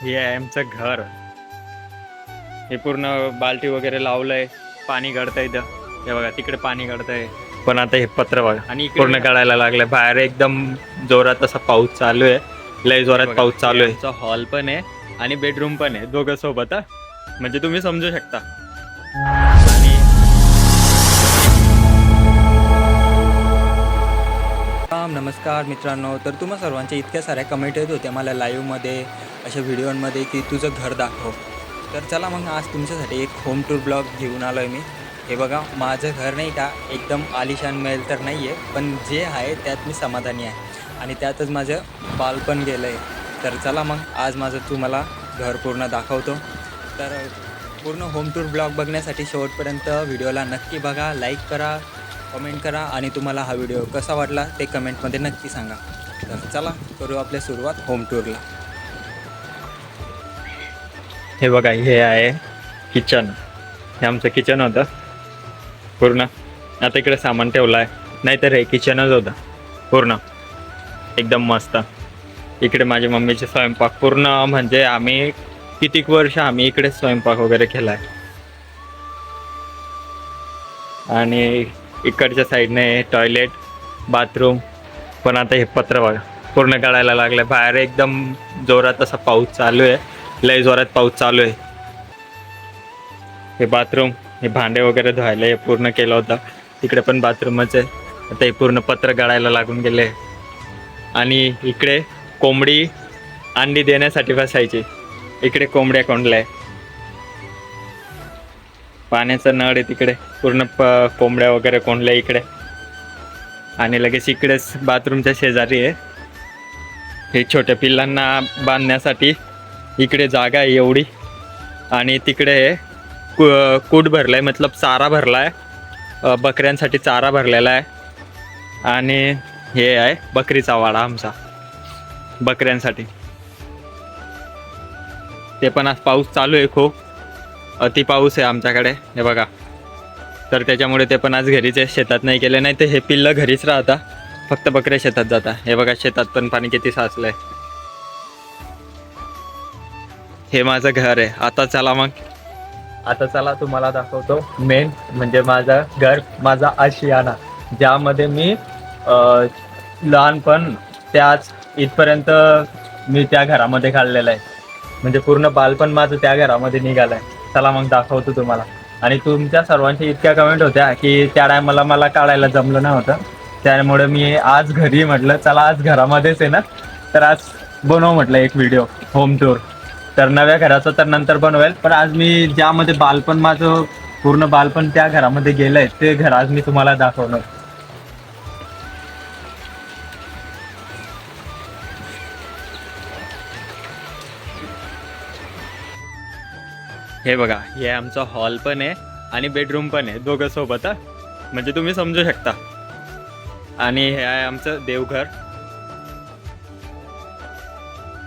हे आहे आमचं घर. हे पूर्ण बाल्टी वगैरे लावलंय, पाणी गळतंय इथं. हे बघा तिकडे पाणी गळतंय, पण आता हे पत्र बघा आणि पूर्ण गळायला लागलंय. बाहेर एकदम जोरात असा पाऊस चालू आहे, लय जोरात पाऊस चालू आहे. आमचा हॉल पण आहे आणि बेडरूम पण आहे, दोघं सोबत. म्हणजे तुम्ही समजू शकता. आणि नमस्कार मित्रांनो. तर तुम्हा सर्वांच्या इतक्या साऱ्या कमेंट येत होत्या मला लाईव्हमध्ये, अशा व्हिडिओमध्ये की तुझं घर दाखव. तर चला मग आज तुमच्यासाठी एक होम टूर ब्लॉग घेऊन आलो आहे मी. हे बघा माझं घर नाही का एकदम आलिशान महल तर नाही आहे, पण जे आहे त्यात मी समाधानी आहे आणि त्यातच माझं बालपण गेलं आहे. तर चला मग आज माझं तुम्हाला घर पूर्ण दाखवतो. तर पूर्ण होम टूर ब्लॉग बघण्यासाठी शेवटपर्यंत व्हिडिओला नक्की बघा, लाईक करा, कमेंट करा आणि तुम्हाला हा व्हिडिओ कसा वाटला ते कमेंटमध्ये नक्की सांगा. तर चला करू आपल्या सुरुवात होम टूरला. हे बघा हे आहे किचन. हे आमचं किचन होतं पूर्ण. आता इकडे सामान ठेवलं आहे, नाहीतर हे किचनच होतं पूर्ण एकदम मस्त. इकडे माझी मम्मीचे स्वयंपाक पूर्ण, म्हणजे आम्ही कितीक वर्ष आम्ही इकडे स्वयंपाक वगैरे केला आहे. आणि इकडच्या साईडने टॉयलेट, बाथरूम. पण आता हे पत्र बघा पूर्ण गळायला लागलं. बाहेर एकदम जोरात असा पाऊस चालू आहे, लय जोरात पाऊस चालू आहे. हे बाथरूम, हे भांडे वगैरे धुवायला हे पूर्ण केलं होतं. इकडे पण बाथरूमच आहे. आता हे पूर्ण पत्र गळायला लागून गेले. आणि इकडे कोंबडी अंडी देण्यासाठी बसायची. इकडे कोंबड्या कोंडल्या, पाण्याचा नळ आहे तिकडे, पूर्ण कोंबड्या वगैरे कोंडल्या इकडे. आणि लगेच इकडेच बाथरूमच्या शेजारी आहे हे छोट्या पिल्लांना बांधण्यासाठी. इकडे जागा आहे एवढी. आणि तिकडे कूट भरलाय, मतलब चारा भरलाय, बकऱ्यांसाठी चारा भरलेला आहे. आणि हे आहे बकरीचा वाडा आमचा बकऱ्यांसाठी. ते पण आज पाऊस चालू आहे, खूप अति पाऊस आहे आमच्याकडे. हे बघा, तर त्याच्यामुळे ते पण आज घरीच आहे, शेतात नाही गेले. नाही तर हे पिल्लं घरीच राहता, फक्त बकऱ्या शेतात जाता. हे बघा शेतात पण पाणी किती साचलंय. हे माझं घर आहे. आता चला तुम्हाला दाखवतो मेन म्हणजे माझं घर, माझा आशियाना, ज्यामध्ये मी लहानपण त्याच इथपर्यंत मी त्या घरामध्ये काढलेलं आहे. म्हणजे पूर्ण बालपण माझं त्या घरामध्ये निघालं आहे. चला मग दाखवतो तुम्हाला. आणि तुमच्या सर्वांच्या इतक्या कमेंट होत्या की त्या टायमाला मला काढायला जमलं नव्हतं, त्यामुळे मी आज घरी म्हटलं चला आज घरामध्येच आहे ना, तर आज बनव म्हटलं एक व्हिडिओ होम टूर. तर नव्या घराचं तर नंतर बनवेल, पण आज मी ज्यामध्ये बालपण माझं पूर्ण बालपण त्या घरामध्ये गेलंय ते घर आज मी तुम्हाला दाखवणार. हे बघा हे आमचा हॉल पण आहे आणि बेडरूम पण आहे, दोघं सोबत. म्हणजे तुम्ही समजू शकता. आणि हे आहे आमचं देवघर.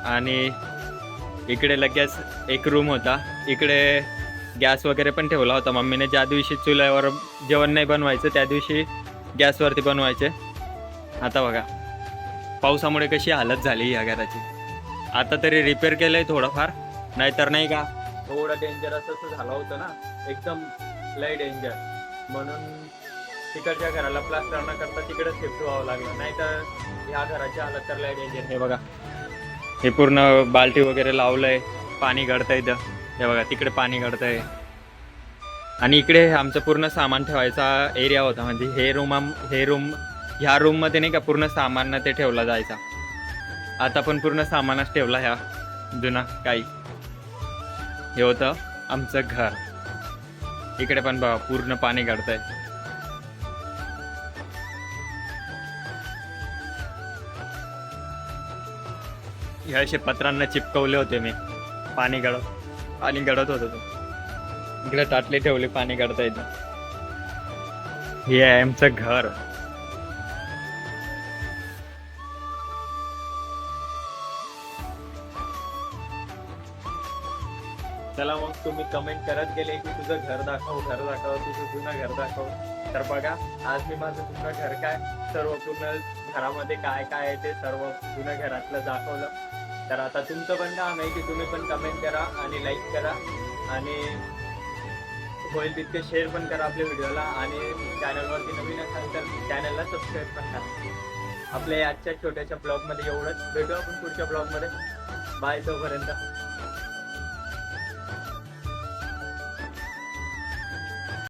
आणि इकडे लगेच एक रूम होता. इकडे गॅस वगैरे पण ठेवला होता मम्मीने. ज्या दिवशी चुल्यावर जेवण नाही बनवायचं त्या दिवशी गॅसवरती बनवायचे. आता बघा पावसामुळे कशी हालत झाली या घराची. आता तरी रिपेअर केलं आहे थोडंफार, नाहीतर नाही का थोडं डेंजरस असं झालं होतं ना, एकदम लय डेंजर. म्हणून तिकडच्या घराला प्लास्टर न करता तिकडे शिफ्ट व्हावं लागलं, नाहीतर ह्या घराची हालत तर लय डेंजर. हे बघा हे पूर्ण बाल्टी वगैरे लावलंय, पाणी गळतंय इथं. हे बघा तिकडे पाणी गळतंय. आणि इकडे आमचं पूर्ण सामान ठेवायचा एरिया होता. म्हणजे हे रूम ह्या रूममध्ये नाही का पूर्ण सामान ते ठेवला जायचा. आता पण पूर्ण सामानच ठेवला ह्या जुना काही. हे होतं आमचं घर. इकडे पण बघा पूर्ण पाणी गळतंय. हे असे पत्रांना चिपकवले होते मी. पाणी गळत होतं तो. इकडे ताटले ठेवले, पाणी गळता येतं. हे आहे आमचं घर. चला मग तुम्ही कमेंट करत गेले की तुझं घर दाखव, तुझं जुनं घर दाखव. तर बघा आज मी माझं जुनं घर काय सर्व पूर्ण घरामध्ये काय काय आहे ते सर्व जुन्या घरातलं दाखवलं. तर आता तुमचं पण काम आहे की तुम्ही पण कमेंट करा आणि लाईक करा आणि होईल तितके शेअर पण करा आपल्या व्हिडिओला आणि चॅनलवरती नवीन असाल तर चॅनलला सबस्क्राईब पण करा. आपल्या आजच्या छोट्याशा ब्लॉगमध्ये एवढंच. भेटू आपण पुढच्या ब्लॉगमध्ये. बाय तोपर्यंत.